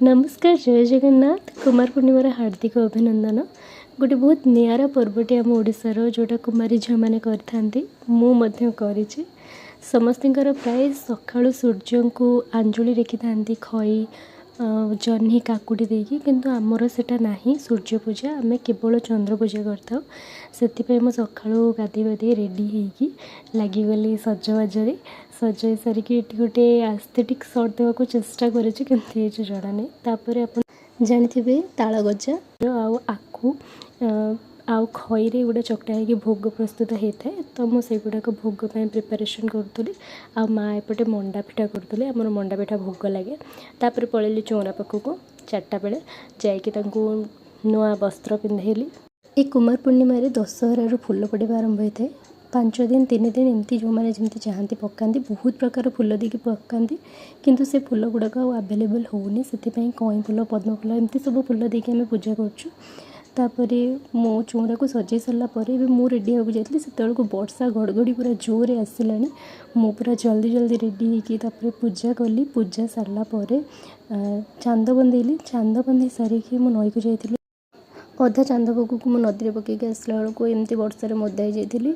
नमस्कार जय जगन्नाथ कुमार पूर्णिमार हार्दिक अभिनंदन। गोटे बहुत निरा पर्वटे आम ओडिशार जोटा कुमारी झील मैंने करी समस्तर प्राय सकाळु सूर्य को आंजुली रेखि था खई जह्नी काकुड़ी देकी किंतु आमर सेटा नाही सूर्य पूजा आम केवल चंद्र पूजा करता से मो सकाळु गाधे बाधे रेडी होगी लगिगली सजबाजरे सजाई सारिकी गोटे आस्थेटिक सर्ट देवाक चेष्टा करें जना नहीं तापर आप जानी ताल गजा आउ आखु आउ खईरे गुड़ा चकटा हो भोग प्रस्तुत होता है तो मुझे गुड़ाक भोग प्रिपारेसन करूँ आ माँ एपटे मंडा पिठा करुले आमर मंडा पिठा भोग लगे तापर पलैली चौरा पाखक 4टा बेले जाकि नुआ वस्त्र पिंधेली। ये कुमार पूर्णिम दशहरार फुल पड़ा आरंभ होता है 5 दिन 3 दिन एमती जो मैंने जमी चाहती पकाती बहुत प्रकार फुल देकी पकाती किंतु से फुल गुड़ाक आवेलेबल होनी से कई फुल पद्म फुल एमती सब फुल देकी आम पूजा करूँ। तापर मो चौरा को सजे सारापर मु रेडी होगा जाती से वर्षा घड़घड़ी पूरा जोर आसला मु पूरा जल्दी जल्दी रेडी होकर पूजा कली पूजा सारापर चांद बंधेली चांद बंधे सारिकी मु नई को जाइली अधा चांद पकू को नदी में पकईक आसला बेलू एमती वर्षा मदा ही जाइली